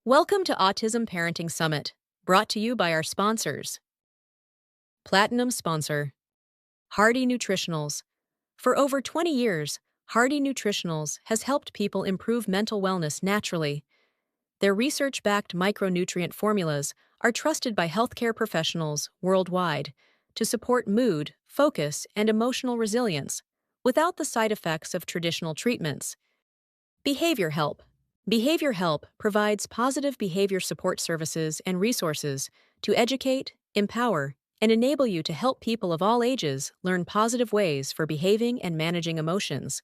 Welcome to Autism Parenting Summit, brought to you by our sponsors. Platinum sponsor, Hardy Nutritionals. For over 20 years, Hardy Nutritionals has helped people improve mental wellness naturally. Their research-backed micronutrient formulas are trusted by healthcare professionals worldwide to support mood, focus, and emotional resilience without the side effects of traditional treatments. Behavior Help. Behavior Help provides positive behavior support services and resources to educate, empower, and enable you to help people of all ages learn positive ways for behaving and managing emotions.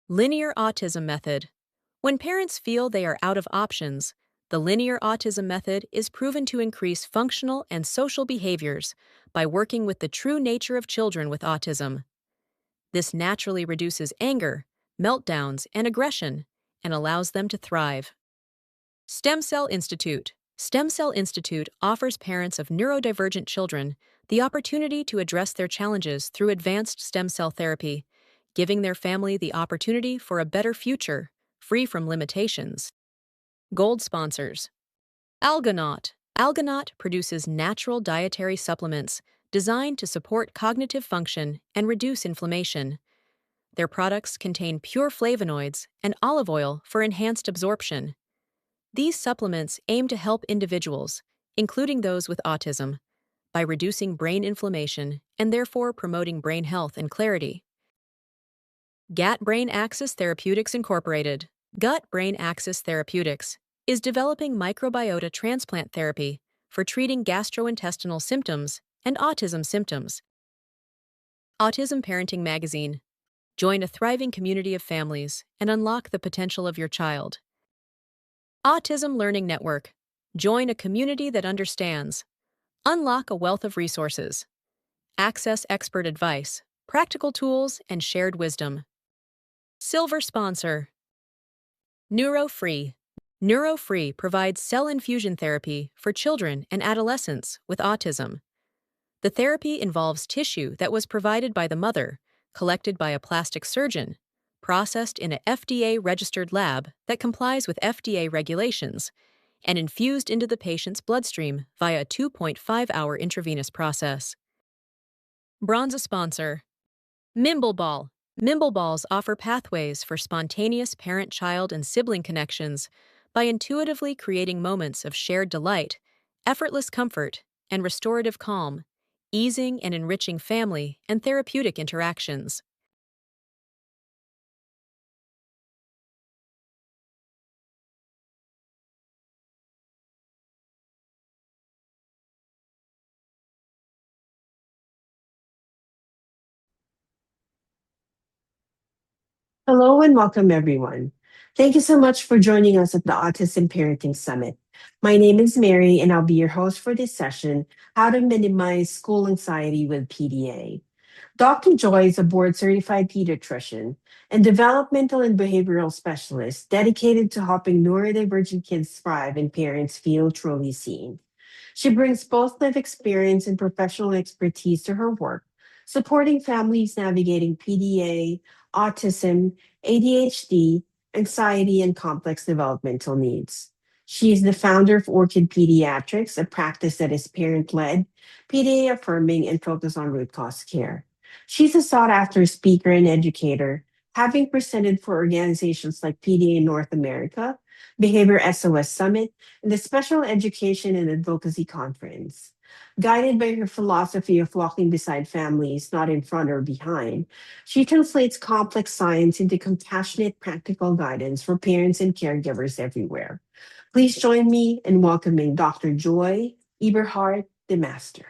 Linear Autism Method. When parents feel they are out of options, the linear autism method is proven to increase functional and social behaviors by working with the true nature of children with autism. This naturally reduces anger, meltdowns, and aggression, and allows them to thrive. Stem Cell Institute. Stem Cell Institute offers parents of neurodivergent children the opportunity to address their challenges through advanced stem cell therapy, giving their family the opportunity for a better future, free from limitations. Gold sponsors. Algonaut. Algonaut produces natural dietary supplements designed to support cognitive function and reduce inflammation. Their products contain pure flavonoids and olive oil for enhanced absorption. These supplements aim to help individuals, including those with autism, by reducing brain inflammation and therefore promoting brain health and clarity. Gut Brain Axis Therapeutics Incorporated. Gut Brain Axis Therapeutics is developing microbiota transplant therapy for treating gastrointestinal symptoms and autism symptoms. Autism Parenting Magazine. Join a thriving community of families and unlock the potential of your child. Autism Learning Network. Join a community that understands. Unlock a wealth of resources. Access expert advice, practical tools, and shared wisdom. Silver sponsor. NeuroFree. NeuroFree provides cell infusion therapy for children and adolescents with autism. The therapy involves tissue that was provided by the mother, collected by a plastic surgeon, processed in a FDA-registered lab that complies with FDA regulations, and infused into the patient's bloodstream via a 2.5-hour intravenous process. Bronze sponsor. Mimbleball. Mimbleballs offer pathways for spontaneous parent-child and sibling connections by intuitively creating moments of shared delight, effortless comfort, and restorative calm, easing and enriching family and therapeutic interactions. Hello and welcome, everyone. Thank you so much for joining us at the Autism Parenting Summit. My name is Mary, and I'll be your host for this session, How to Minimize School Anxiety with PDA. Dr. Joy is a board certified pediatrician and developmental and behavioral specialist dedicated to helping neurodivergent kids thrive and parents feel truly seen. She brings both life experience and professional expertise to her work, supporting families navigating PDA, autism, ADHD, anxiety, and complex developmental needs. She is the founder of Orchid Pediatrics, a practice that is parent led, PDA affirming, and focused on root cause care. She's a sought after speaker and educator, having presented for organizations like PDA North America, Behavior SOS Summit, and the Special Education and Advocacy Conference. Guided by her philosophy of walking beside families, not in front or behind, she translates complex science into compassionate, practical guidance for parents and caregivers everywhere. Please join me in welcoming Dr. Joy Eberhardt, the Master.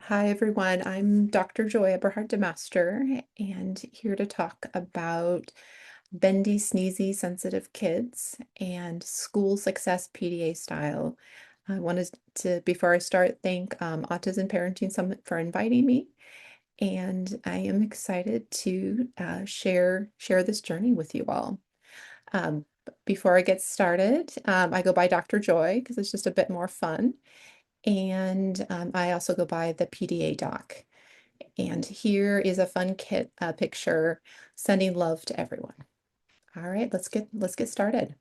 Hi, everyone. I'm Dr. Joy Eberhard DeMaster, and here to talk about bendy, sneezy, sensitive kids and school success PDA style. I wanted to, before I start, thank Autism Parenting Summit for inviting me, and I am excited to share this journey with you all. Before I get started, I go by Dr. Joy because it's just a bit more fun. And I also go by the PDA doc. And here is a fun kit picture sending love to everyone. All right, let's get started.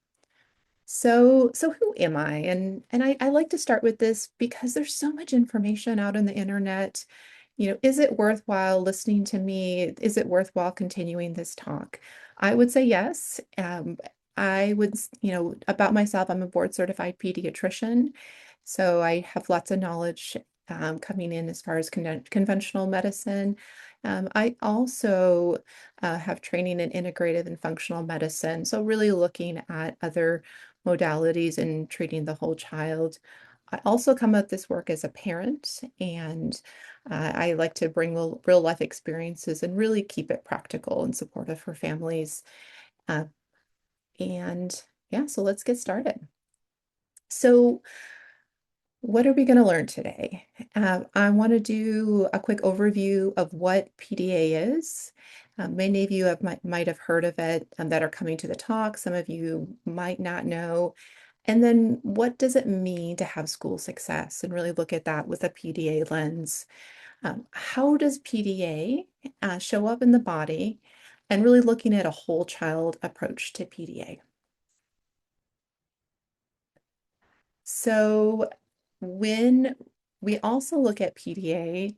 So who am I? And I like to start with this because there's so much information out on the internet. Is it worthwhile listening to me? Is it worthwhile continuing this talk? I would say yes. I would, about myself, I'm a board certified pediatrician. So I have lots of knowledge coming in as far as conventional medicine. I also have training in integrative and functional medicine. So really looking at other modalities and treating the whole child. I also come at this work as a parent, and I like to bring real life experiences and really keep it practical and supportive for families. Uh, and yeah, so let's get started. So, what are we going to learn today? I want to do a quick overview of what PDA is. Many of you might have heard of it that are coming to the talk. Some of you might not know. And then what does it mean to have school success and really look at that with a PDA lens? How does PDA show up in the body and really looking at a whole child approach to PDA? So when we also look at PDA,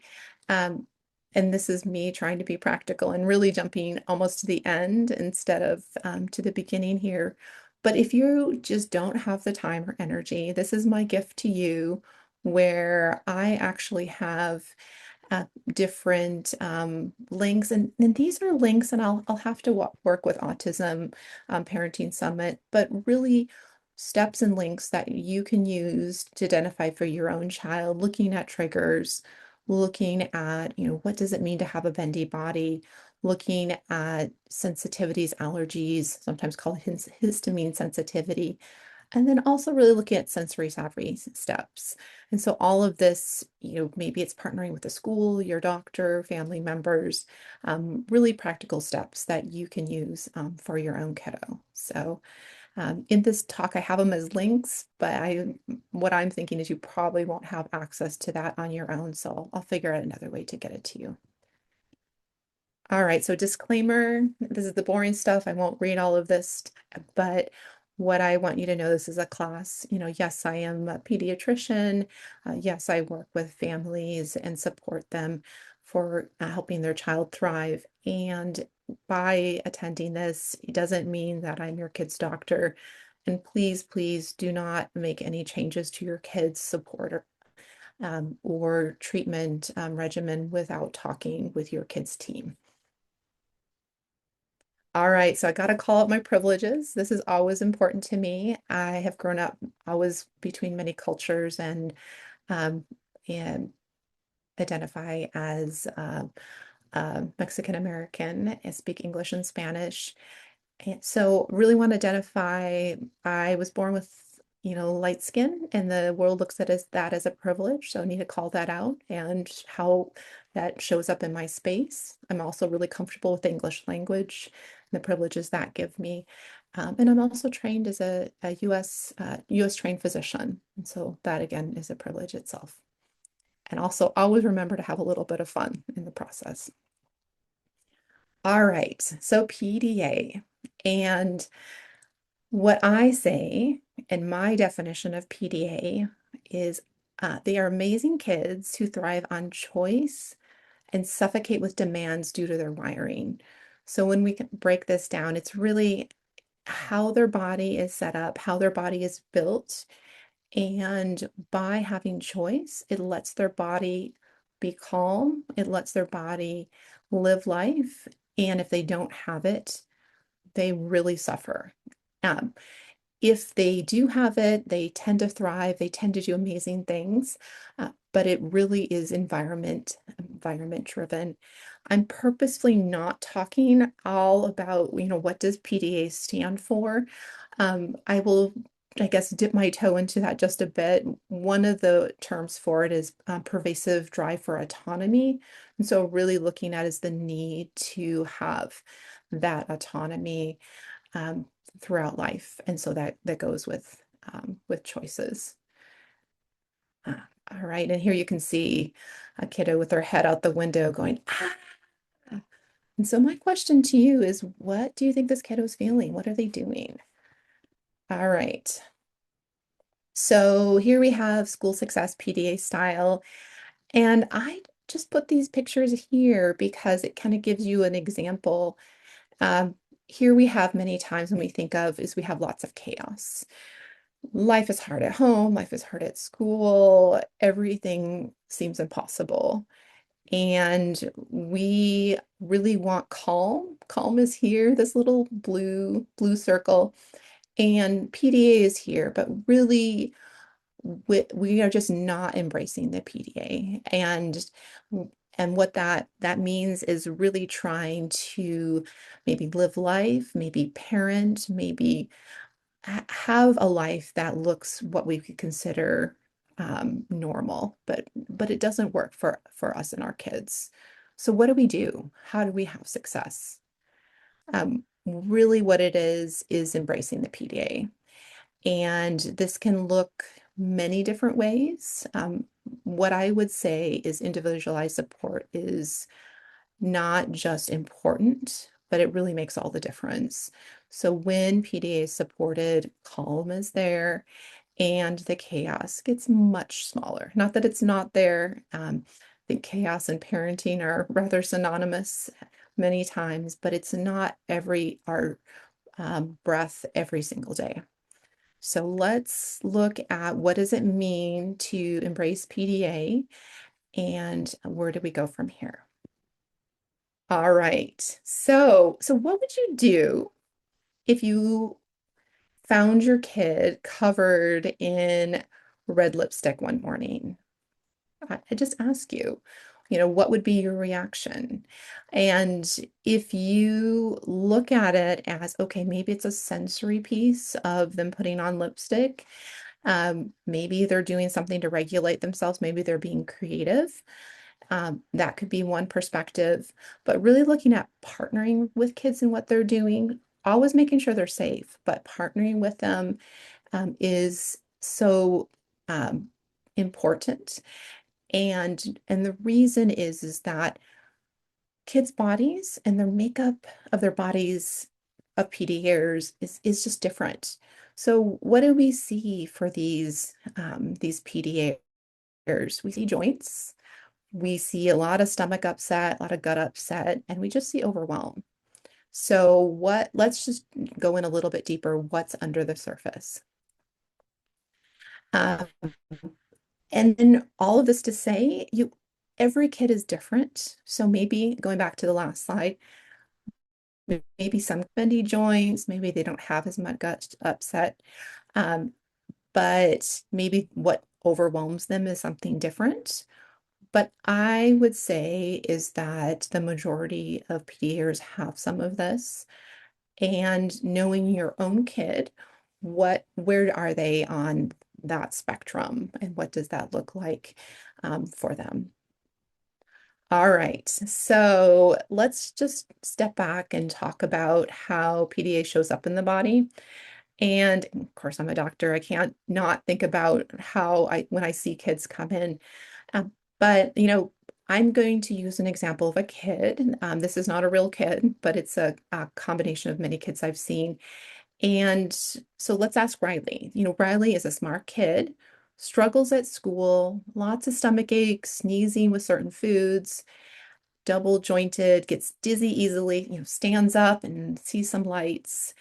um, and this is me trying to be practical and really jumping almost to the end instead of to the beginning here. But if you just don't have the time or energy, this is my gift to you, where I actually have uh, different links, and these are links, and I'll have to work with Autism Parenting Summit, but really steps and links that you can use to identify for your own child, looking at triggers, looking at, what does it mean to have a bendy body, looking at sensitivities, allergies, sometimes called histamine sensitivity, and then also really looking at sensory savvy steps. And so all of this, maybe it's partnering with the school, your doctor, family members, really practical steps that you can use for your own kiddo. So in this talk, I have them as links, but what I'm thinking is you probably won't have access to that on your own. So I'll figure out another way to get it to you. All right, so disclaimer, this is the boring stuff. I won't read all of this, but what I want you to know, this is a class. Yes, I am a pediatrician. Yes, I work with families and support them for helping their child thrive. And by attending this, it doesn't mean that I'm your kid's doctor. And please, please do not make any changes to your kid's support or treatment regimen without talking with your kid's team. All right, so I got to call out my privileges. This is always important to me. I have grown up always between many cultures um, and identify as Mexican American. I speak English and Spanish. And so really want to identify, I was born with, light skin, and the world looks at that as a privilege. So I need to call that out and how that shows up in my space. I'm also really comfortable with the English language and the privileges that give me. And I'm also trained as a US trained physician. And so that again is a privilege itself. And also always remember to have a little bit of fun in the process. All right, so PDA. And what I say in my definition of PDA is they are amazing kids who thrive on choice and suffocate with demands due to their wiring. So when we can break this down, it's really how their body is set up, how their body is built. And by having choice, it lets their body be calm, it lets their body live life. And if they don't have it, they really suffer. Um, if they do have it, they tend to thrive, they tend to do amazing things, but it really is environment driven. I'm purposefully not talking all about, what does PDA stand for. I will, I guess, dip my toe into that just a bit. One of the terms for it is pervasive drive for autonomy. And so really looking at is the need to have that autonomy um, throughout life. And so that goes with choices. All All right, and here you can see a kiddo with their head out the window going, ah. And so my question to you is, what do you think this kiddo's feeling? What are they doing? All right. So here we have school success PDA style. And I just put these pictures here because it kind of gives you an example. Um, Here we have many times when we think of is we have lots of chaos. Life is hard at home, life is hard at school, everything seems impossible. And we really want calm. Calm is here, this little blue circle, and PDA is here, but really we are just not embracing the PDA. And what that means is really trying to maybe live life, maybe parent, maybe have a life that looks what we could consider normal, but it doesn't work for us and our kids. So what do we do? How do we have success? Really, what it is embracing the PDA, and this can look many different ways. What I would say is individualized support is not just important, but it really makes all the difference. So when PDA is supported, calm is there, and the chaos gets much smaller. Not that it's not there. I think chaos and parenting are rather synonymous many times, but it's not every our breath every single day. So let's look at what does it mean to embrace PDA and where do we go from here? All right. So what would you do if you found your kid covered in red lipstick one morning? I just ask you, what would be your reaction? And if you look at it as, okay, maybe it's a sensory piece of them putting on lipstick. Maybe they're doing something to regulate themselves. Maybe they're being creative. That could be one perspective, but really looking at partnering with kids and what they're doing, always making sure they're safe, but partnering with them is so um, important. And the reason is that kids' bodies and their makeup of their bodies of PDAs is just different. So what do we see for these PDAs? We see joints, we see a lot of stomach upset, a lot of gut upset, and we just see overwhelm. So let's just go in a little bit deeper. What's under the surface? Um, and then all of this to say, every kid is different. So maybe going back to the last slide, maybe some bendy joints, maybe they don't have as much gut upset, um, but maybe what overwhelms them is something different. But I would say is that the majority of PDAs have some of this, and knowing your own kid, where are they on that spectrum, and what does that look like for them? All right, so let's just step back and talk about how PDA shows up in the body. And of course, I'm a doctor. I can't not think about how when I see kids come in. But I'm going to use an example of a kid. This is not a real kid, but it's a combination of many kids I've seen. And so let's ask Riley. Riley is a smart kid, struggles at school, lots of stomach aches, sneezing with certain foods, double jointed, gets dizzy easily, stands up and sees some lights,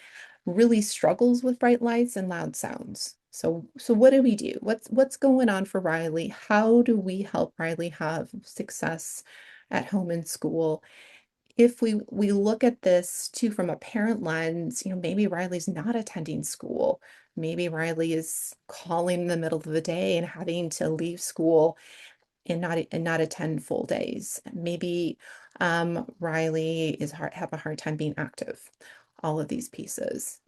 really struggles with bright lights and loud sounds. So what do we do? What's going on for Riley? How do we help Riley have success at home and school? If we look at this too from a parent lens, maybe Riley's not attending school. Maybe Riley is calling in the middle of the day and having to leave school and not attend full days. Maybe Riley have a hard time being active. All of these pieces.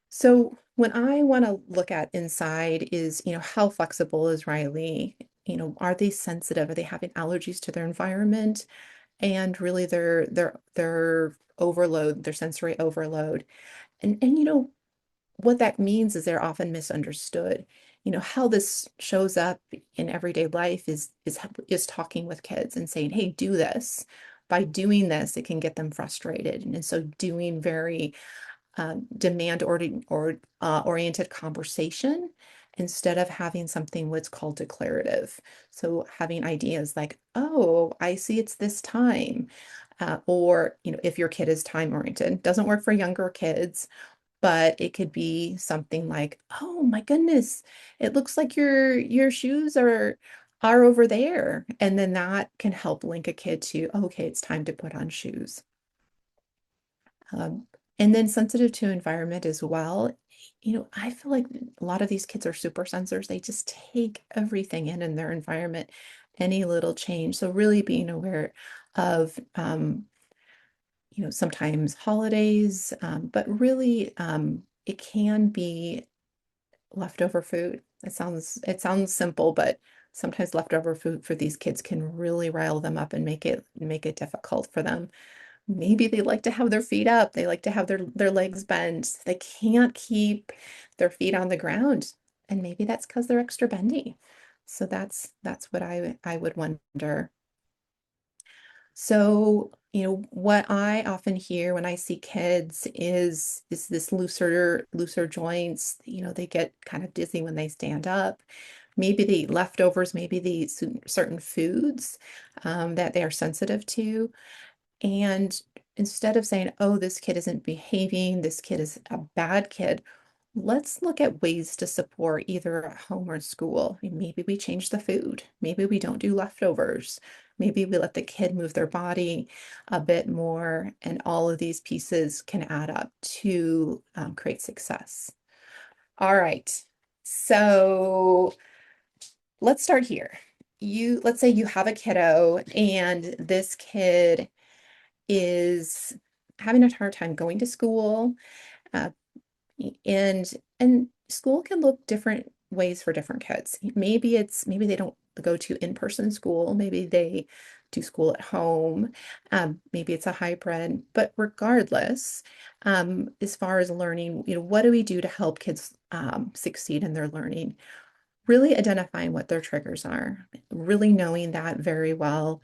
So when I want to look at inside is, how flexible is Riley? Are they sensitive? Are they having allergies to their environment? And really their overload, their sensory overload. And what that means is they're often misunderstood. how this shows up in everyday life is talking with kids and saying, hey, do this. By doing this, it can get them frustrated. And so doing very demand oriented conversation instead of having something what's called declarative. So having ideas like, oh, I see it's this time. Or, if your kid is time oriented, doesn't work for younger kids, but it could be something like, oh my goodness, it looks like your shoes are over there. And then that can help link a kid to, okay, it's time to put on shoes. And then sensitive to environment as well. I feel like a lot of these kids are super sensors. They just take everything in their environment, any little change. So really being aware of, sometimes holidays, but really it can be leftover food. It sounds simple, but sometimes leftover food for these kids can really rile them up and make it difficult for them. Maybe they like to have their feet up. They like to have their legs bent. They can't keep their feet on the ground. And maybe that's because they're extra bendy. So that's what I would wonder. So, what I often hear when I see kids is this looser joints. They get kind of dizzy when they stand up. Maybe they eat leftovers, maybe they eat certain foods that they are sensitive to. And instead of saying, oh, this kid isn't behaving, this kid is a bad kid, let's look at ways to support either at home or school. Maybe we change the food. Maybe we don't do leftovers. Maybe we let the kid move their body a bit more. And all of these pieces can add up to create success. All right. So let's start here. Let's say you have a kiddo and this kid is having a hard time going to school. Uh, and school can look different ways for different kids. Maybe they don't go to in-person school. Maybe they do school at home. Maybe it's a hybrid. But regardless, as far as learning, what do we do to help kids succeed in their learning? Really identifying what their triggers are, really knowing that very well,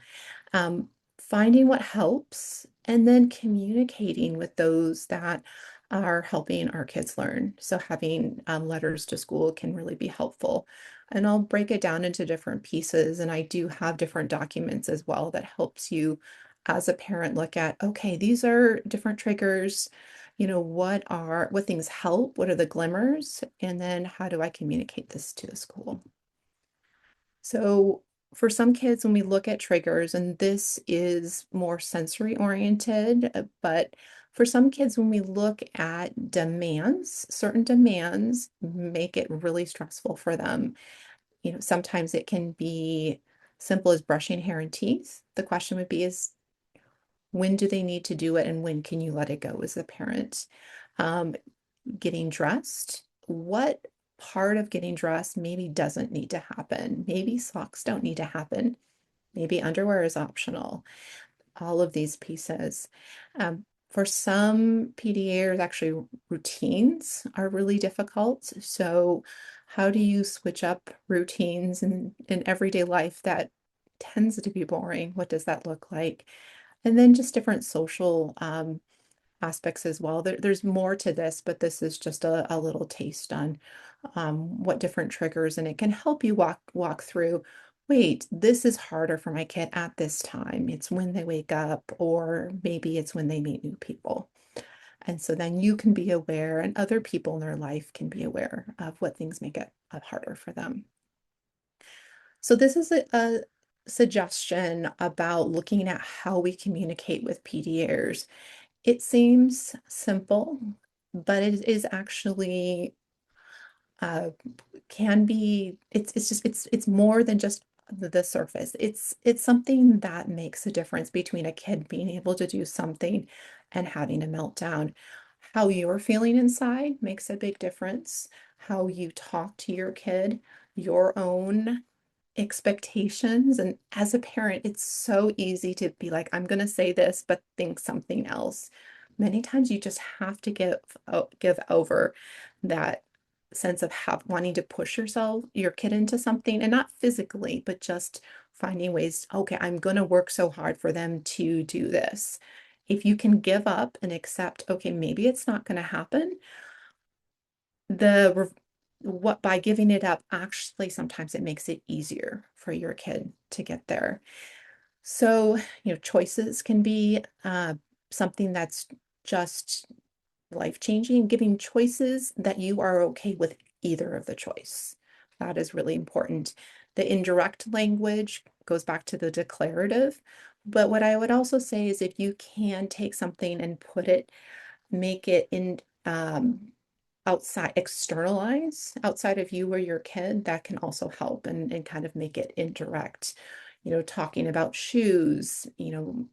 um, finding what helps, and then communicating with those that are helping our kids learn. So having letters to school can really be helpful. And I'll break it down into different pieces. And I do have different documents as well that helps you as a parent look at, okay, these are different triggers. What things help? What are the glimmers? And then how do I communicate this to the school? So for some kids, when we look at triggers, and this is more sensory oriented, but for some kids, when we look at demands, certain demands make it really stressful for them. Sometimes it can be simple as brushing hair and teeth. The question would be is when do they need to do it and when can you let it go as a parent? Um, Getting dressed, what part of getting dressed maybe doesn't need to happen? Maybe socks don't need to happen. Maybe underwear is optional. All of these pieces. For some PDAs, actually routines are really difficult. So how do you switch up routines in everyday life that tends to be boring? What does that look like? And then just different social aspects as well. There's more to this, but this is just a little taste on what different triggers, and it can help you walk through. Wait, this is harder for my kid at this time. It's when they wake up, or maybe it's when they meet new people. And so then you can be aware, and other people in their life can be aware of what things make it harder for them. So this is a suggestion about looking at how we communicate with PDAs. It seems simple, but it is actually uh, can be. It's more than just the surface. It's something that makes a difference between a kid being able to do something and having a meltdown. How you're feeling inside makes a big difference. How you talk to your kid, your own expectations. And as a parent, it's so easy to be like, I'm going to say this, but think something else. Many times you just have to give over that sense of wanting to push your kid into something, and not physically, but just finding ways, okay, I'm going to work so hard for them to do this. If you can give up and accept, okay, maybe it's not going to happen, by giving it up, actually, sometimes it makes it easier for your kid to get there. So, choices can be something that's just life-changing, giving choices that you are okay with either of the choice. That is really important. The indirect language goes back to the declarative. But what I would also say is if you can take something and make it in externalize outside of you or your kid, that can also help and kind of make it indirect. Talking about shoes,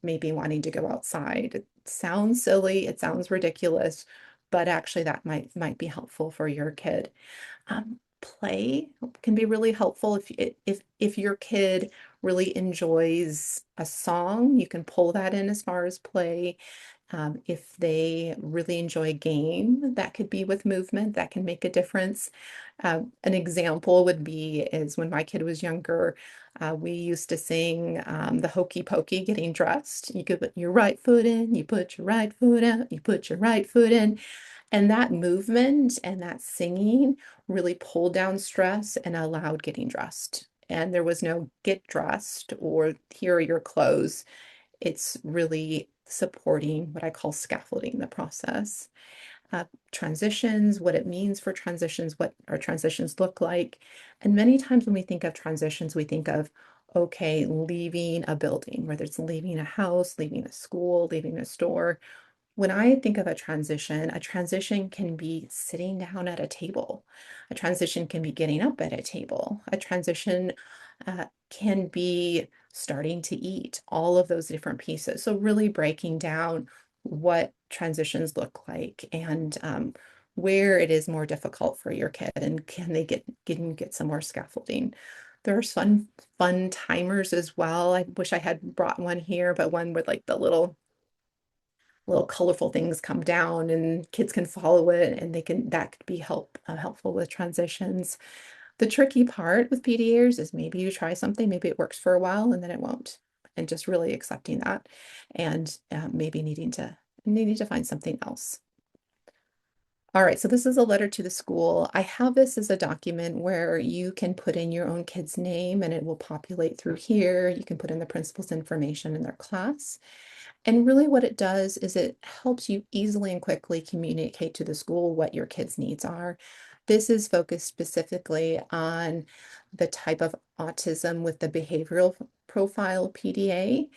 maybe wanting to go outside. It sounds silly, it sounds ridiculous, but actually that might be helpful for your kid. Play can be really helpful if your kid really enjoys a song, you can pull that in as far as play. If they really enjoy a game, that could be with movement, that can make a difference. An example is when my kid was younger, we used to sing the Hokey Pokey getting dressed. You could put your right foot in, you put your right foot out, you put your right foot in. And that movement and that singing really pulled down stress and allowed getting dressed. And there was no get dressed or here are your clothes. It's really supporting what I call scaffolding the process. Transitions, what it means for transitions, what our transitions look like. And many times when we think of transitions, we think of, okay, leaving a building, whether it's leaving a house, leaving a school, leaving a store. When I think of a transition can be sitting down at a table. A transition can be getting up at a table. A transition can be starting to eat, all of those different pieces. So really breaking down what transitions look like and where it is more difficult for your kid and can they get some more scaffolding. There's fun timers as well. I wish I had brought one here, but one with like the little colorful things come down and kids can follow it and that could be helpful with transitions. The tricky part with PDAs is maybe you try something, maybe it works for a while and then it won't, and just really accepting that and maybe needing to find something else. All right, so this is a letter to the school. I have this as a document where you can put in your own kid's name and it will populate through here. You can put in the principal's information in their class. And really what it does is it helps you easily and quickly communicate to the school what your kids' needs are. This is focused specifically on the type of autism with the behavioral profile PDA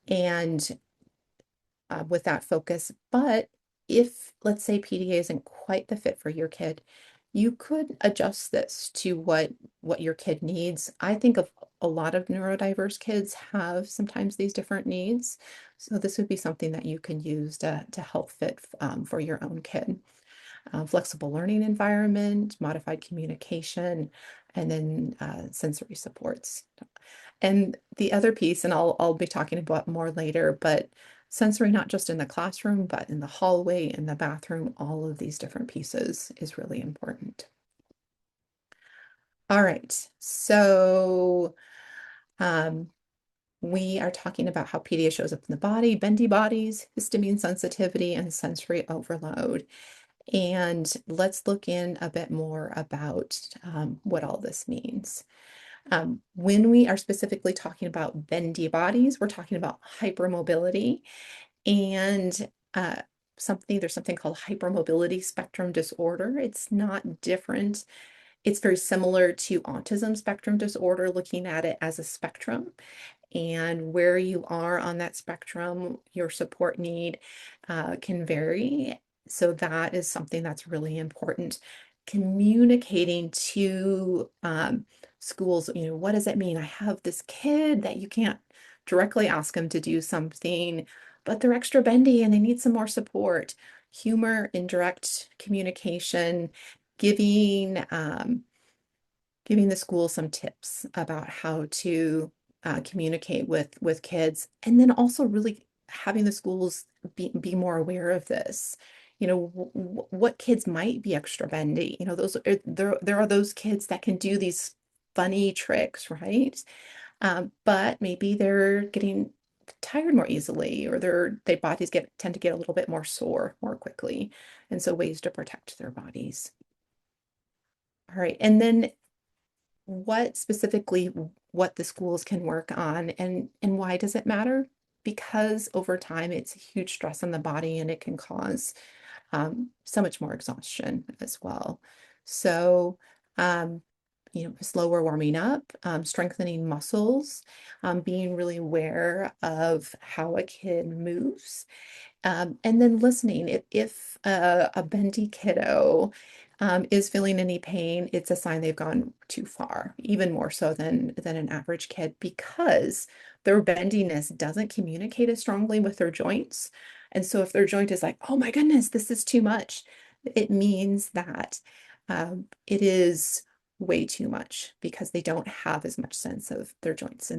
and with that focus. But if, let's say, PDA isn't quite the fit for your kid, you could adjust this to what your kid needs. I think of a lot of neurodiverse kids have sometimes these different needs. So this would be something that you can use to help fit for your own kid. Flexible learning environment, modified communication, and then sensory supports. And the other piece, and I'll be talking about more later, but sensory not just in the classroom, but in the hallway, in the bathroom, all of these different pieces is really important. All right, so we are talking about how PDA shows up in the body, bendy bodies, histamine sensitivity, and sensory overload. And let's look in a bit more about what all this means. When we are specifically talking about bendy bodies, we're talking about hypermobility and there's something called hypermobility spectrum disorder. It's not different. It's very similar to autism spectrum disorder, looking at it as a spectrum and where you are on that spectrum, your support need can vary. So that is something that's really important. Communicating to schools, what does it mean? I have this kid that you can't directly ask them to do something, but they're extra bendy and they need some more support. Humor, indirect communication, giving giving the school some tips about how to communicate with kids, and then also really having the schools be more aware of this. what kids might be extra bendy. There are those kids that can do these funny tricks, right? But maybe they're getting tired more easily, or their bodies tend to get a little bit more sore more quickly. And so ways to protect their bodies. All right. And then what the schools can work on, and why does it matter? Because over time it's a huge stress on the body, and it can cause so much more exhaustion as well. So, slower warming up, strengthening muscles, being really aware of how a kid moves, and then listening. If a bendy kiddo is feeling any pain, it's a sign they've gone too far, even more so than an average kid, because their bendiness doesn't communicate as strongly with their joints. And so if their joint is like, oh my goodness, this is too much, it means that it is way too much, because they don't have as much sense of their joints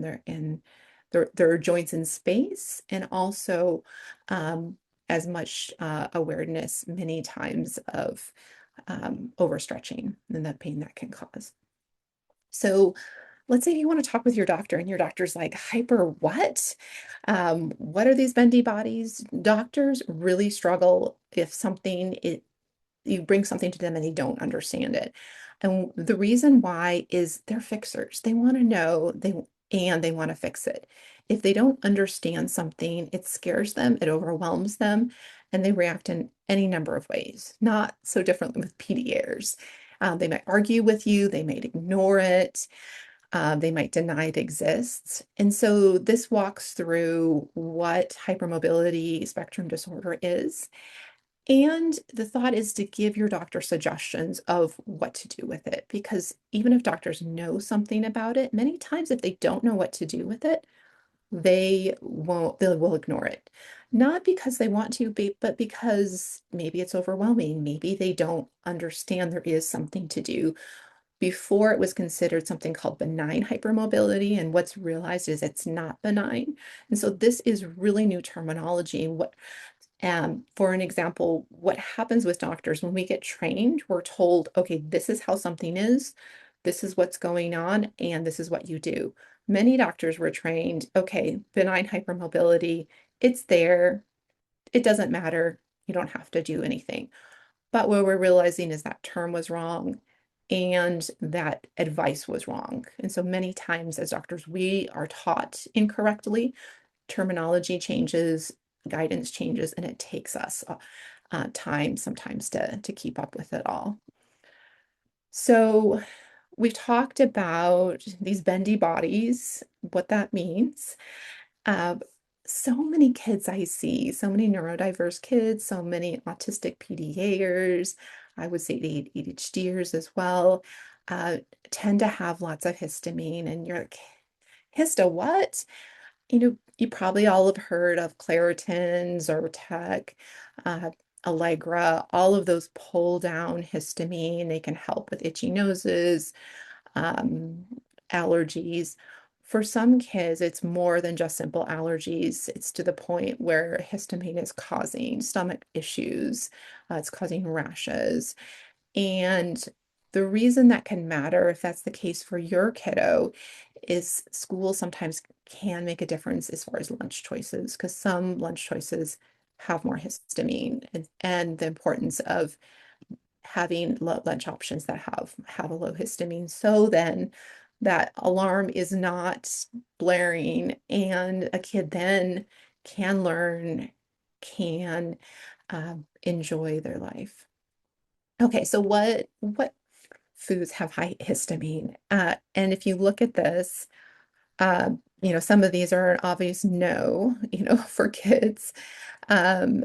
their joints in space, and also as much awareness many times of overstretching and the pain that can cause. So let's say you want to talk with your doctor, and your doctor's like, hyper what? What are these bendy bodies? Doctors really struggle if you bring something to them and they don't understand it. And the reason why is they're fixers. They want to know, and they want to fix it. If they don't understand something, it scares them, it overwhelms them, and they react in any number of ways. Not so differently with PDAers. They might argue with you, they might ignore it, they might deny it exists. And so this walks through what hypermobility spectrum disorder is. And the thought is to give your doctor suggestions of what to do with it, because even if doctors know something about it, many times if they don't know what to do with it, they will ignore it. Not because they want to be, but because maybe it's overwhelming. Maybe they don't understand there is something to do. Before, it was considered something called benign hypermobility, and what's realized is it's not benign. And so this is really new terminology. For an example, what happens with doctors when we get trained, we're told, okay, this is how something is, this is what's going on, and this is what you do. Many doctors were trained, okay, benign hypermobility, it's there, it doesn't matter, you don't have to do anything. But what we're realizing is that term was wrong, and that advice was wrong. And so many times as doctors, we are taught incorrectly, terminology changes, guidance changes, and it takes us time sometimes to keep up with it all. So we've talked about these bendy bodies, what that means. Uh, so many kids I see, so many neurodiverse kids, so many autistic PDAers, I would say ADHDers as well, uh, tend to have lots of histamine. And you're like, histo what? You probably all have heard of Claritin, Zyrtec, uh, Allegra, all of those pull down histamine. They can help with itchy noses, um, allergies. For some kids, it's more than just simple allergies. It's to the point where histamine is causing stomach issues, it's causing rashes. And the reason that can matter, if that's the case for your kiddo, is school sometimes can make a difference as far as lunch choices, because some lunch choices have more histamine, and the importance of having lunch options that have a low histamine. So then that alarm is not blaring, and a kid then can learn, can enjoy their life. Okay, so what foods have high histamine? And if you look at this, some of these are an obvious no, for kids. Um,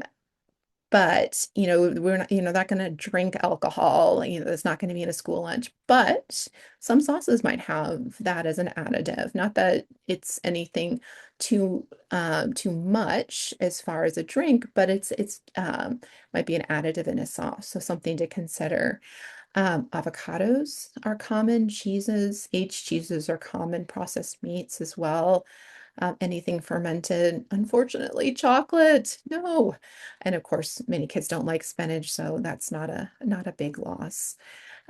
but we're not going to drink alcohol. It's not going to be in a school lunch. But some sauces might have that as an additive. Not that it's anything too much as far as a drink, but it's might be an additive in a sauce. So something to consider. Avocados are common, cheeses, aged cheeses are common, processed meats as well. anything fermented. Unfortunately, chocolate, no. And of course, many kids don't like spinach, so that's not a big loss.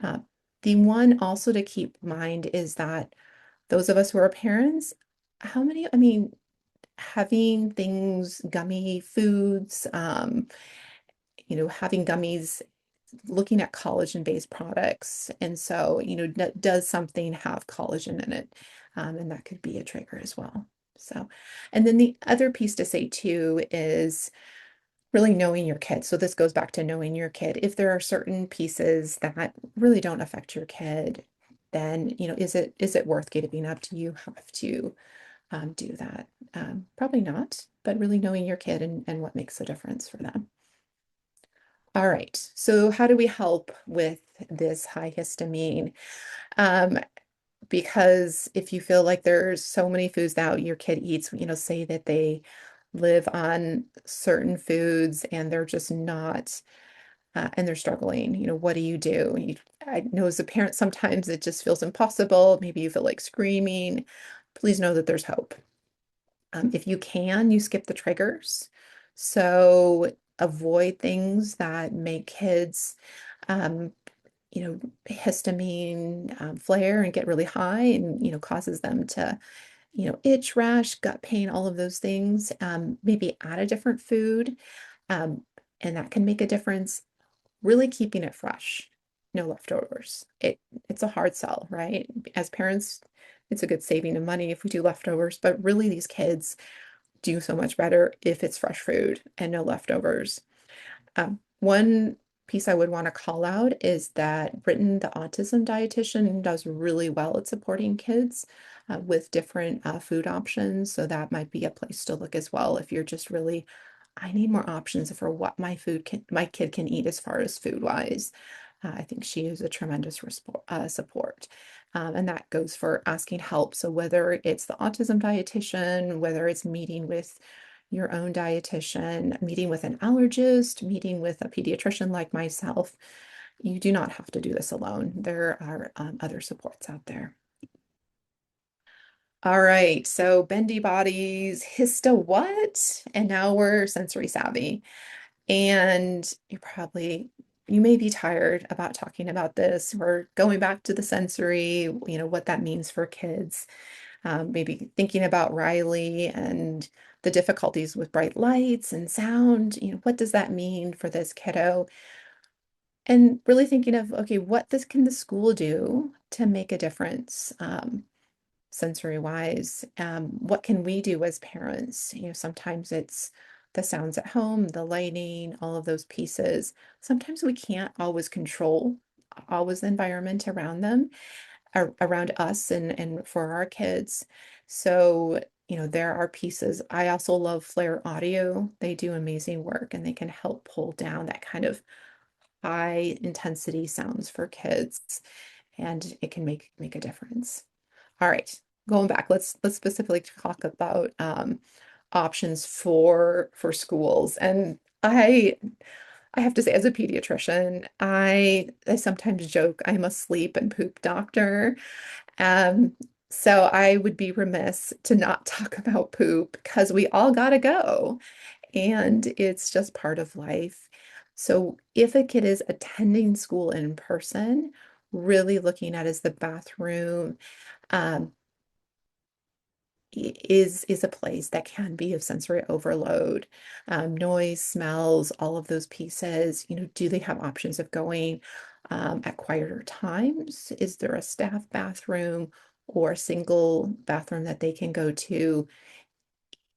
Uh, the one also to keep in mind is that those of us who are parents, I mean, having things, gummy foods, having gummies, looking at collagen-based products. And so, does something have collagen in it? And that could be a trigger as well. So, and then the other piece to say too is really knowing your kid. So this goes back to knowing your kid. If there are certain pieces that really don't affect your kid, then, is it worth getting up to you have to do that? Probably not, but really knowing your kid and what makes a difference for them. All right, so how do we help with this high histamine? Um, because if you feel like there's so many foods that your kid eats, say that they live on certain foods and they're just not, and they're struggling, what do you do? I know as a parent, sometimes it just feels impossible. Maybe you feel like screaming. Please know that there's hope. If you can, you skip the triggers. So avoid things that make kids, um, histamine flare and get really high and, causes them to, itch, rash, gut pain, all of those things. Maybe add a different food, um, and that can make a difference. Really keeping it fresh, no leftovers. It's a hard sell, right? As parents, it's a good saving of money if we do leftovers, but really these kids do so much better if it's fresh food and no leftovers. One piece I would want to call out is that Britain, the autism dietitian, does really well at supporting kids with different food options. So that might be a place to look as well if you're just really, I need more options for what my kid can eat as far as food wise. I think she is a tremendous support. And that goes for asking help. So whether it's the autism dietitian, whether it's meeting with your own dietitian, meeting with an allergist, meeting with a pediatrician like myself, you do not have to do this alone. There are other supports out there. All right, so bendy bodies, hista what? And now we're sensory savvy. And you may be tired about talking about this. We're going back to the sensory, what that means for kids. Maybe thinking about Riley and the difficulties with bright lights and sound. What does that mean for this kiddo? And really thinking of, okay, what this can the school do to make a difference? Sensory wise, what can we do as parents? Sometimes it's the sounds at home, the lighting, all of those pieces. Sometimes we can't always control always the environment around them, around us and for our kids. So, there are pieces. I also love Flare Audio. They do amazing work and they can help pull down that kind of high intensity sounds for kids, and it can make a difference. All right, going back, let's specifically talk about options for schools. And I have to say, as a pediatrician, I sometimes joke I'm a sleep and poop doctor. Um, so I would be remiss to not talk about poop because we all gotta go, and it's just part of life. So if a kid is attending school in person, really looking at is the bathroom. Um, is a place that can be of sensory overload, noise, smells, all of those pieces. Do they have options of going at quieter times? Is there a staff bathroom or a single bathroom that they can go to?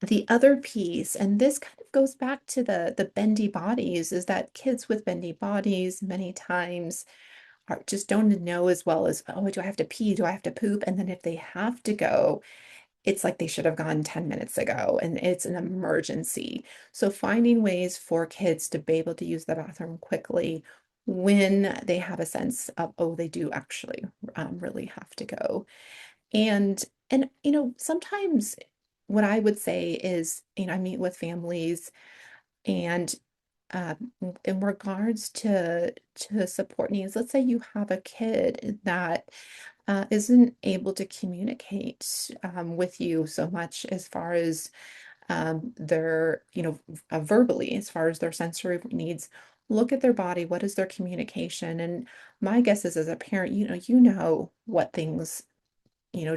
The other piece, and this kind of goes back to the bendy bodies, is that kids with bendy bodies many times just don't know as well as, oh, do I have to pee? Do I have to poop? And then if they have to go, it's like they should have gone 10 minutes ago and it's an emergency. So finding ways for kids to be able to use the bathroom quickly when they have a sense of, oh, they do actually really have to go. And sometimes what I would say is, I meet with families and in regards to support needs, let's say you have a kid that isn't able to communicate with you so much as far as their, verbally, as far as their sensory needs. Look at their body. What is their communication? And my guess is, as a parent, you know what things,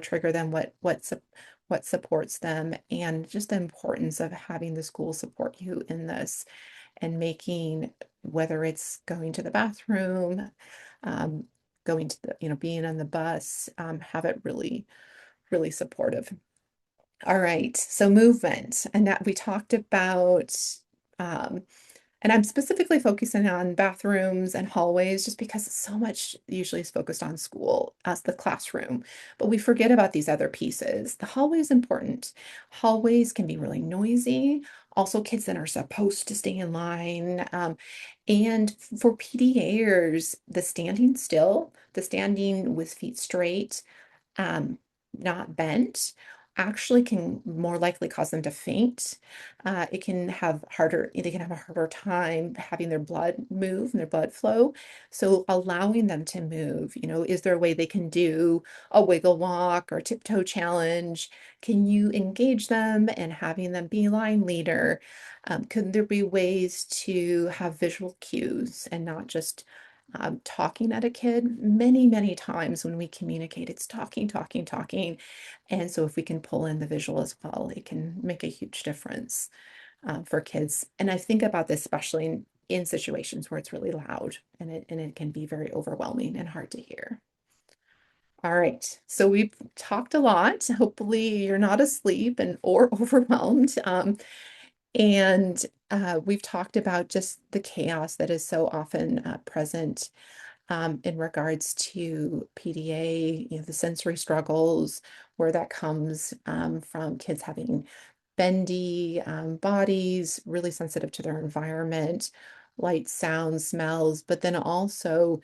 trigger them, what supports them, and just the importance of having the school support you in this and making, whether it's going to the bathroom, um, going to the, being on the bus, have it really, really supportive. All right, so movement, and that we talked about, um, and I'm specifically focusing on bathrooms and hallways just because so much usually is focused on school as the classroom, but we forget about these other pieces. The hallway is important. Hallways can be really noisy. Also, kids that are supposed to stay in line. And for PDAers, the standing still, the standing with feet straight, um, not bent, actually can more likely cause them to faint. They can have a harder time having their blood move and their blood flow. So allowing them to move, is there a way they can do a wiggle walk or tiptoe challenge? Can you engage them and having them be line leader? Could there be ways to have visual cues and not just talking at a kid? Many, many times when we communicate, it's talking, talking, talking. And so if we can pull in the visual as well, it can make a huge difference for kids. And I think about this especially in situations where it's really loud and it can be very overwhelming and hard to hear. All right, so we've talked a lot. Hopefully you're not asleep or overwhelmed. And we've talked about just the chaos that is so often present in regards to PDA, the sensory struggles, where that comes from kids having bendy bodies, really sensitive to their environment, light, sounds, smells, but then also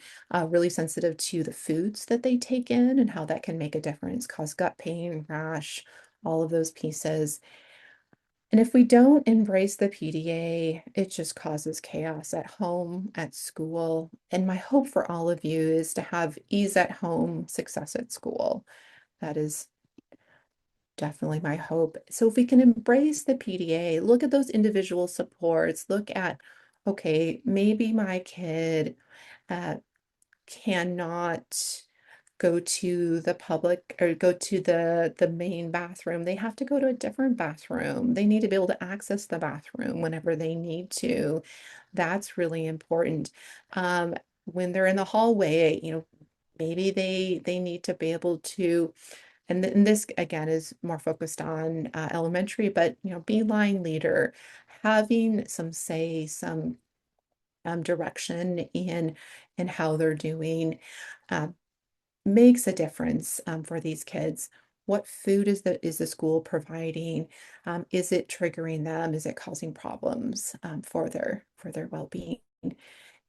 really sensitive to the foods that they take in and how that can make a difference, cause gut pain, rash, all of those pieces. And if we don't embrace the PDA, it just causes chaos at home, at school. And my hope for all of you is to have ease at home, success at school. That is definitely my hope. So if we can embrace the PDA, look at those individual supports, look at, okay, maybe my kid uh, cannot go to the public or go to the main bathroom. They have to go to a different bathroom. They need to be able to access the bathroom whenever they need to. That's really important. When they're in the hallway, maybe they need to be able to, and this again is more focused on elementary, but be line leader, having some say, some direction in how they're doing. Uh, Makes a difference for these kids. What food is the school providing? Is it triggering them? Is it causing problems for their well-being?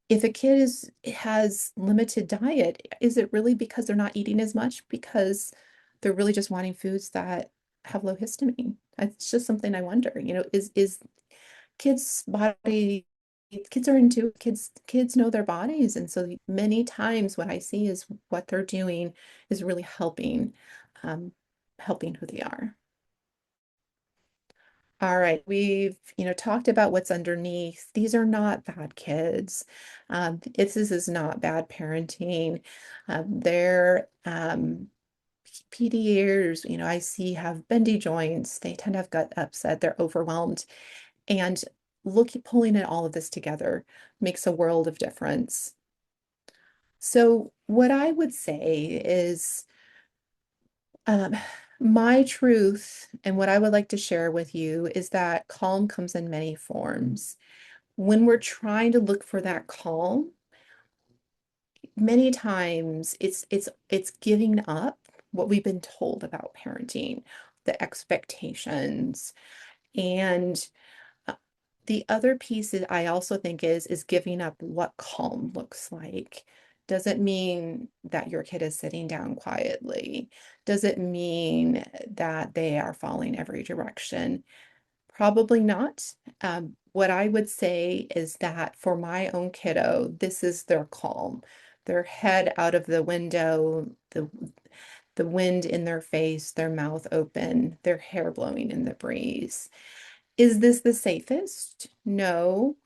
If a kid has limited diet, is it really because they're not eating as much? Because they're really just wanting foods that have low histamine? It's just something I wonder. Is kids' body kids are into kids know their bodies, and so many times what I see is what they're doing is really um, helping who they are. All right, we've talked about what's underneath. These are not bad kids. This is not bad parenting. They're PDAs, I see have bendy joints. They tend to have gut upset. They're overwhelmed. And pulling in all of this together makes a world of difference. So what I would say is um, my truth and what I would like to share with you is that calm comes in many forms. When we're trying to look for that calm, many times it's giving up what we've been told about parenting, the expectations, and Uh, the other piece that I also think is giving up what calm looks like. Does it mean that your kid is sitting down quietly? Does it mean that they are following every direction? Probably not. What I would say is that for my own kiddo, this is their calm. their head out of the window, the wind in their face, their mouth open, their hair blowing in the breeze. Is this the safest? No.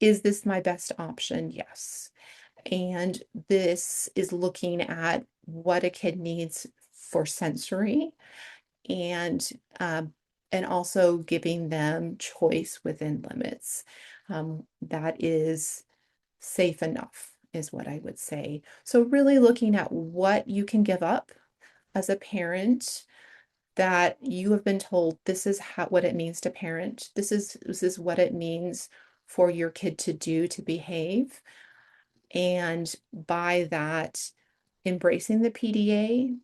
Is this my best option? Yes. And this is looking at what a kid needs for sensory and and also giving them choice within limits. That is safe enough, is what I would say. So really looking at what you can give up as a parent that you have been told this is what it means to parent. This is what it means for your kid to do, to behave. And by that, embracing the PDA,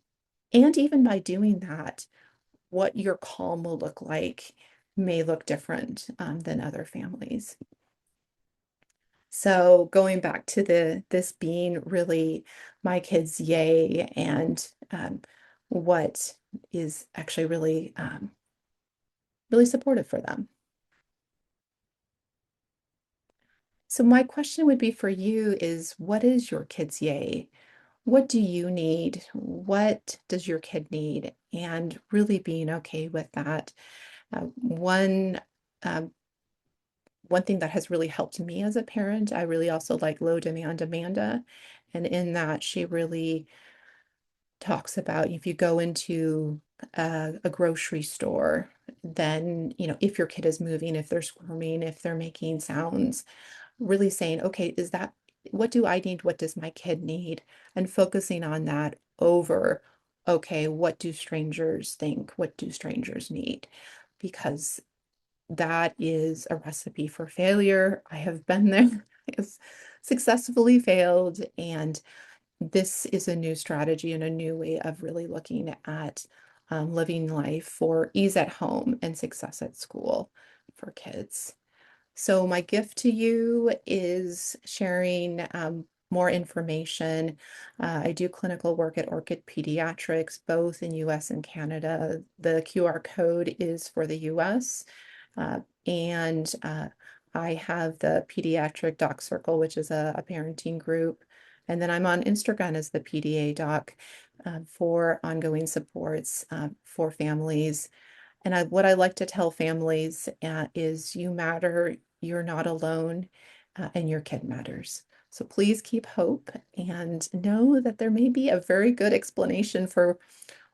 and even by doing that, what your calm will look like may look different than other families. So going back to this being really my kids' yay and what is actually really supportive for them. So my question would be for you is, what is your kids' yay? What do you need? What does your kid need? And really being okay with that. Uh, one um, one thing that has really helped me as a parent, I really also like Low Demand Amanda. And in that, she really talks about if you go into a grocery store, then, if your kid is moving, if they're squirming, if they're making sounds, really saying, okay, what do I need? What does my kid need? And focusing on that over, okay, what do strangers think? What do strangers need? Because that is a recipe for failure. I have been there. I've successfully failed. And this is a new strategy and a new way of really looking at living life for ease at home and success at school for kids. So my gift to you is sharing more information. I do clinical work at Orchid Pediatrics, both in US and Canada. The QR code is for the US. And I have the Pediatric Doc Circle, which is a parenting group. And then I'm on Instagram as the PDA doc for ongoing supports for families. And what I like to tell families is you matter, you're not alone, and your kid matters. So please keep hope and know that there may be a very good explanation for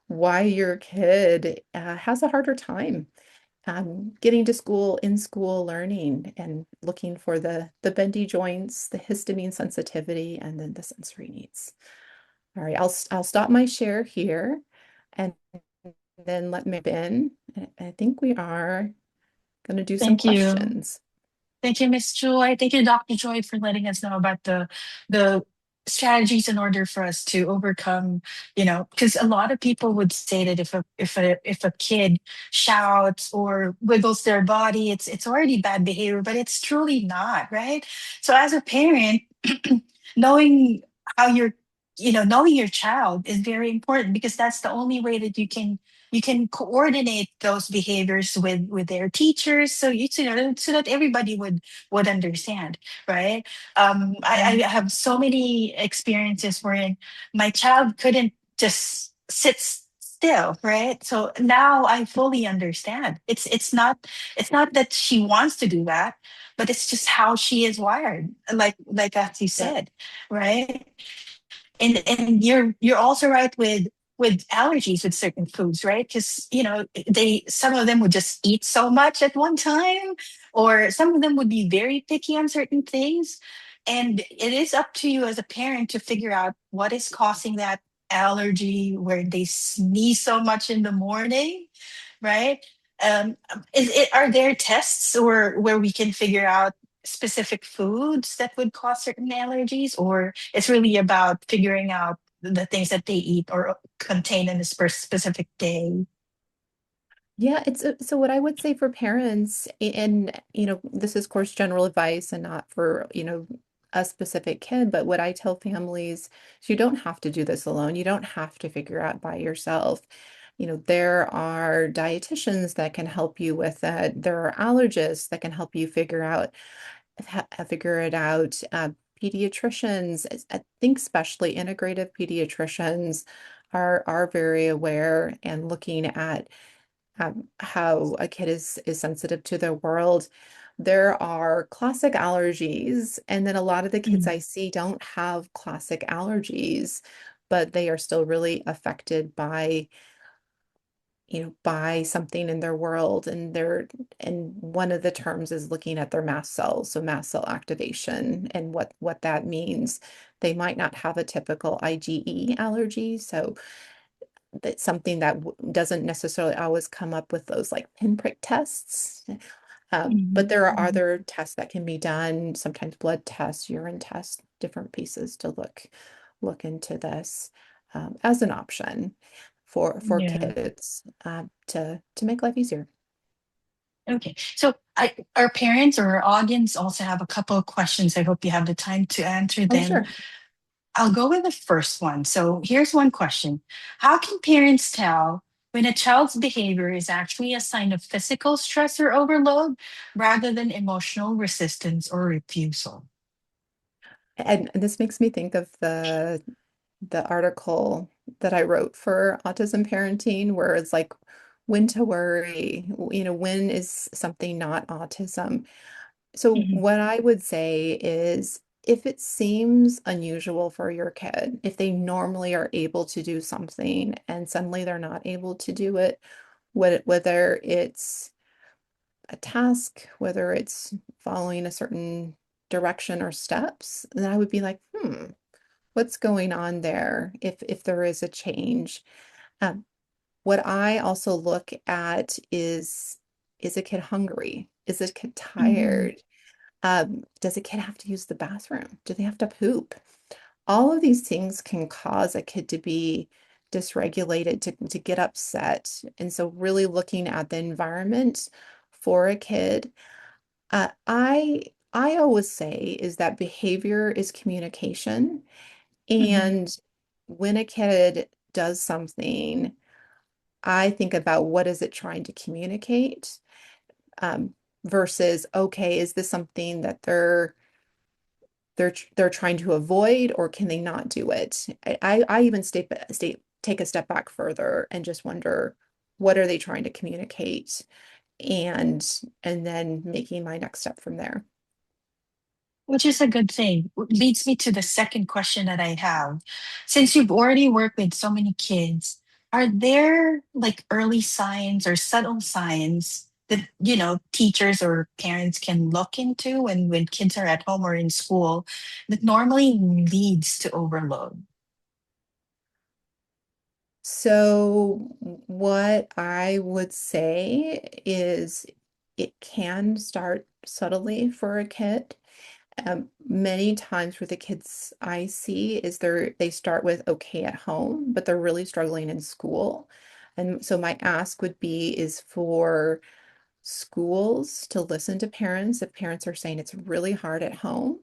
why your kid has a harder time getting to school, in school learning, and looking for the bendy joints, the histamine sensitivity, and then the sensory needs. All right, I'll stop my share here and then let me in. I think we are going to do some Thank you. questions. Thank you, Miss Joy. Thank you, Dr. Joy, for letting us know about the strategies in order for us to overcome, because a lot of people would say that if a kid shouts or wiggles their body, it's already bad behavior, but it's truly not, right? So as a parent, knowing how knowing your child is very important because that's the only way that you can coordinate those behaviors with their teachers so that everybody would understand, right? I have so many experiences wherein my child couldn't just sit still, right? So now I fully understand. It's not that she wants to do that, but it's just how she is wired, like as you Yeah. said, right? And you're also right with allergies with certain foods, right? Because they some of them would just eat so much at one time, or some of them would be very picky on certain things. And it is up to you as a parent to figure out what is causing that allergy where they sneeze so much in the morning, right? Are there tests or where we can figure out specific foods that would cause certain allergies, or it's really about figuring out the things that they eat or contain in a specific day? Yeah, so what I would say for parents, and this is of course general advice and not for, a specific kid, but what I tell families is you don't have to do this alone. You don't have to figure out by yourself. There are dietitians that can help you with that. There are allergists that can help you figure it out. pediatricians, I think especially integrative pediatricians are very aware and looking at how a kid is sensitive to their world. There are classic allergies, and then a lot of the kids Mhm. I see don't have classic allergies, but they are still really affected by, by something in their world. And one of the terms is looking at their mast cells, so mast cell activation and what that means. They might not have a typical IgE allergy, so that's something that doesn't necessarily always come up with those like pinprick tests. But Mhm. there are Mhm. other tests that can be done, sometimes blood tests, urine tests, different pieces to look into this as an option for Yeah. kids to make life easier. Okay. So our parents or our audience also have a couple of questions. I hope you have the time to answer Oh, them. sure. I'll go with the first one. So here's one question. How can parents tell when a child's behavior is actually a sign of physical stress or overload rather than emotional resistance or refusal? And this makes me think of the article that I wrote for autism parenting, where it's like when to worry, when is something not autism. So Mhm. what I would say is if it seems unusual for your kid, if they normally are able to do something and suddenly they're not able to do it, whether it's a task, whether it's following a certain direction or steps, then I would be like, what's going on there if there is a change? Um, what I also look at is a kid hungry? Is a kid Mhm. tired? Does a kid have to use the bathroom? Do they have to poop? All of these things can cause a kid to be dysregulated, to get upset. And so really looking at the environment for a kid, I always say is that behavior is communication. Mhm. And when a kid does something, I think about what is it trying to communicate, um, versus, okay, is this something that they're trying to avoid, or can they not do it? I even take a step back further and just wonder, what are they trying to communicate? And then making my next step from there. Which is a good thing. Leads me to the second question that I have. Since you've already worked with so many kids, are there like early signs or subtle signs that, teachers or parents can look into when kids are at home or in school that normally leads to overload? So what I would say is it can start subtly for a kid. Many times with the kids I see is they start with okay at home, but they're really struggling in school. And so my ask would be is for schools to listen to parents if parents are saying it's really hard at home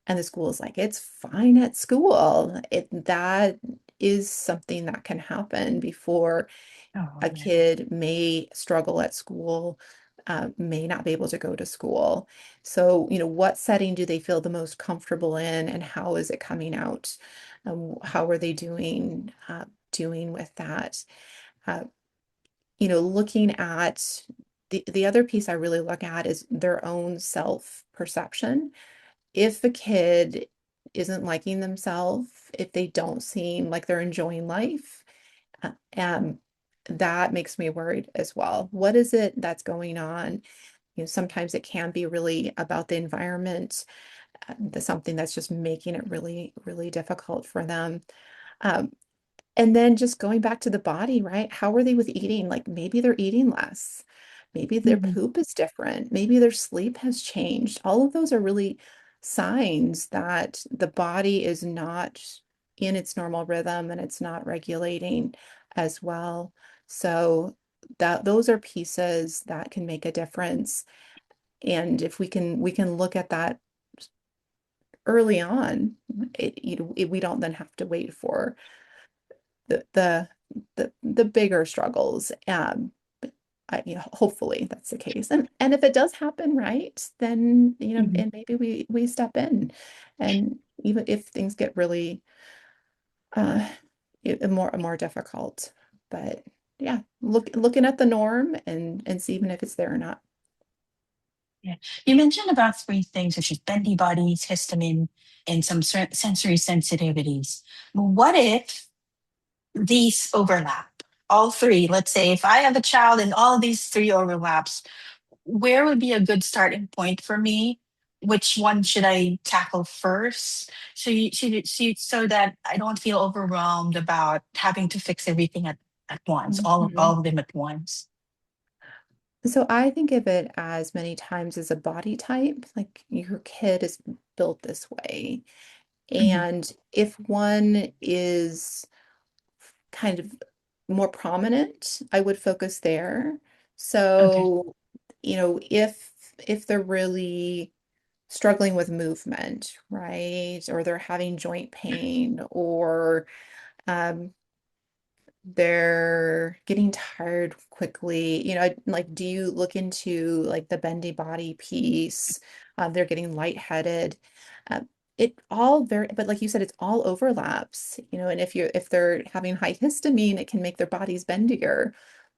and the school is like it's fine at school. That is something that can happen before Oh, a yeah. kid may struggle at school, may not be able to go to school. So, what setting do they feel the most comfortable in, and how is it coming out? How are they doing with that? Uh, Looking at the other piece I really look at is their own self-perception. If the kid isn't liking themselves, if they don't seem like they're enjoying life, uh, um, that makes me worried as well. What is it that's going on? Sometimes it can be really about the environment, something that's just making it really, really difficult for them. Um, and then just going back to the body, right? How are they with eating? Like maybe they're eating less. Maybe their Mhm. poop is different. Maybe their sleep has changed. All of those are really signs that the body is not in its normal rhythm and it's not regulating as well. So that those are pieces that can make a difference. And if we can look at that early on, we don't then have to wait for the the the bigger struggles. Hopefully that's the case. And if it does happen, right, then Mhm. and maybe we step in And even if things get really uh, more difficult, but yeah, looking at the norm and see even if it's there or not. Yeah. You mentioned about three things, which is bendy bodies, histamine, and some sensory sensitivities. What if these overlap? All three. Let's say if I have a child and all of these three overlaps, where would be a good starting point for me? Which one should I tackle first? So that I don't feel overwhelmed about having to fix everything at once, Mhm. all of them at once. So I think of it as many times as a body type, like your kid is built this way. Mhm. And if one is kind of more prominent, I would focus there. Okay. So, if they're really struggling with movement, right? Or they're having joint pain, or um, they're getting tired quickly. Like, do you look into like the bendy body piece? They're getting lightheaded. Uh, it all very, but like you said, it's all overlaps, and if they're having high histamine, it can make their bodies bendier.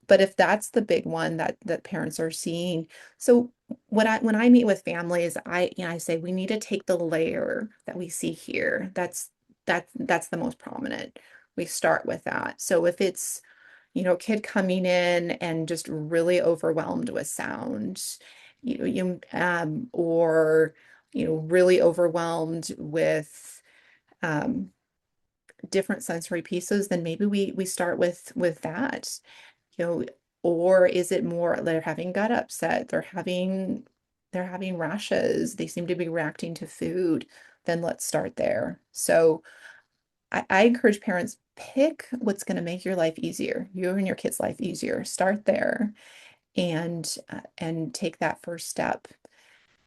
But if that's the big one that parents are seeing, so when I meet with families, I say we need to take the layer that we see here. That's the most prominent. We start with that. So if it's, kid coming in and just really overwhelmed with sound, or really overwhelmed with um, different sensory pieces, then maybe we start with that, you know, or is it more they're having gut upset, they're having rashes, they seem to be reacting to food, then let's start there. So I encourage parents, pick what's going to make your life easier, you and your kid's life easier. Start there and take that first step.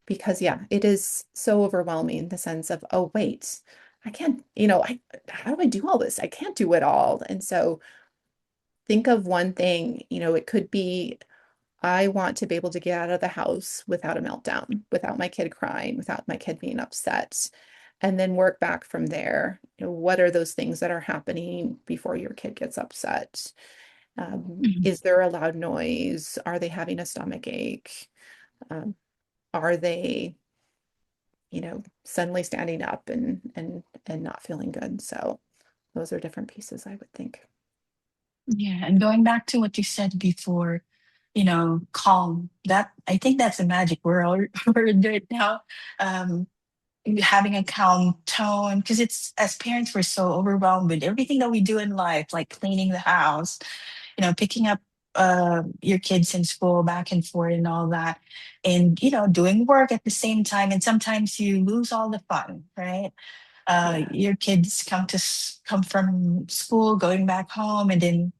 Because yeah, it is so overwhelming in the sense of, oh wait, I can't, how do I do all this? I can't do it all. And so think of one thing, it could be, I want to be able to get out of the house without a meltdown, without my kid crying, without my kid being upset, and then work back from there. What are those things that are happening before your kid gets upset? Mhm. Is there a loud noise? Are they having a stomach ache? Um, are they, suddenly standing up and not feeling good? So those are different pieces, I would think. Yeah, and going back to what you said before, calm. That I think that's a magic word word right now. Um, Having a calm tone, because it's as parents we're so overwhelmed with everything that we do in life, like cleaning the house, picking up your kids in school back and forth and all that, and doing work at the same time, and sometimes you lose all the fun, right? Yeah. Your kids come from school, going back home, and then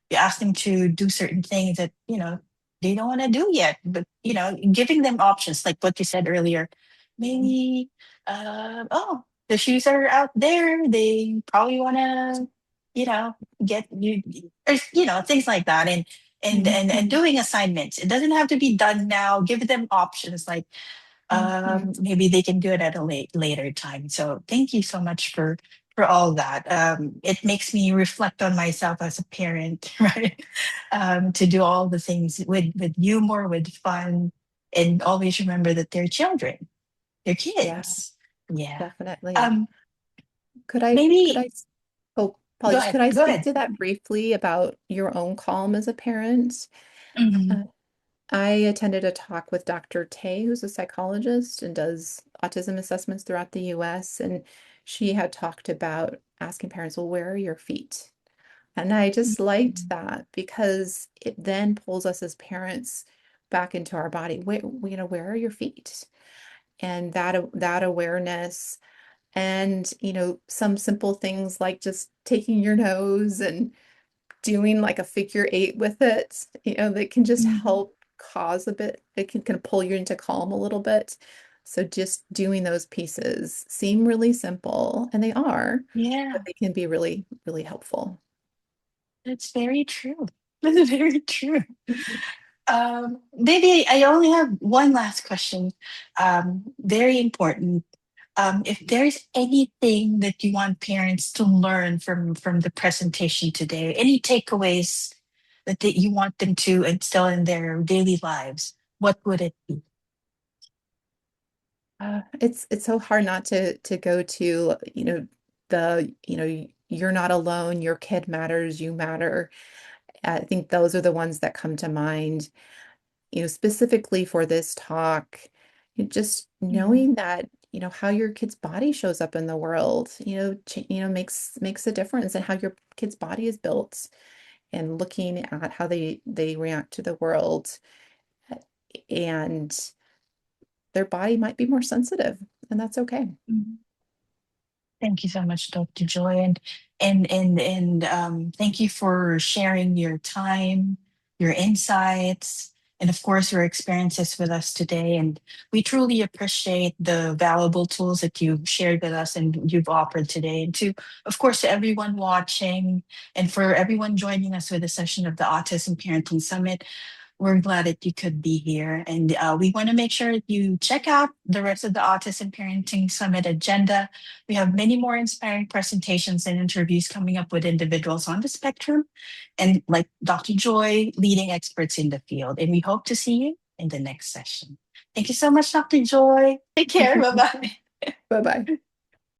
you ask them to do certain things that they don't want to do yet. But giving them options, like what you said earlier, maybe oh, the shoes are out there. They probably want to get you, or, things like that, and Mhm. doing assignments. It doesn't have to be done now. Give them options, like Mhm. maybe they can do it at a later time. So thank you so much for all that. It makes me reflect on myself as a parent, right? To do all the things with humor, with fun, and always remember that they're children, they're Yeah, kids. Yeah. definitely. Um, Could I, Maybe oh, go apologies. ahead. Could I Go speak ahead. to that briefly about your own calm as a parent? Mhm. Uh, I attended a talk with Dr. Tay, who's a psychologist and does autism assessments throughout the US. And she had talked about asking parents, well, where are your feet? And I just liked Mhm. that because it then pulls us as parents back into our body. Where are your feet? And that awareness, and some simple things like just taking your nose and doing like a figure eight with it, that can just Mhm. help cause a bit, it can kind of pull you into calm a little bit. So just doing those pieces seem really simple, and they are, but Yeah, they can be really, really helpful. that's very true. That's very true. Maybe I only have one last question. Very important. If there's anything that you want parents to learn from the presentation today, any takeaways that you want them to instill in their daily lives, what would it be? It's so hard not to go to, you're not alone, your kid matters, you matter. I think those are the ones that come to mind, specifically for this talk. Just Mhm. knowing that, how your kid's body shows up in the world, makes a difference in how your kid's body is built, and looking at how they react to the world, and their body might be more sensitive, and that's okay. Mhm. Thank you so much, Dr. Joy, and thank you for sharing your time, your insights, and of course your experiences with us today. And we truly appreciate the valuable tools that you've shared with us and you've offered today. And to, of course, to everyone watching and for everyone joining us with a session of the Autism Parenting Summit. We're glad that you could be here. And we want to make sure that you check out the rest of the Autism Parenting Summit agenda. We have many more inspiring presentations and interviews coming up with individuals on the spectrum and like Dr. Joy, leading experts in the field. And we hope to see you in the next session. Thank you so much, Dr. Joy. Take care. Bye bye. Bye-bye.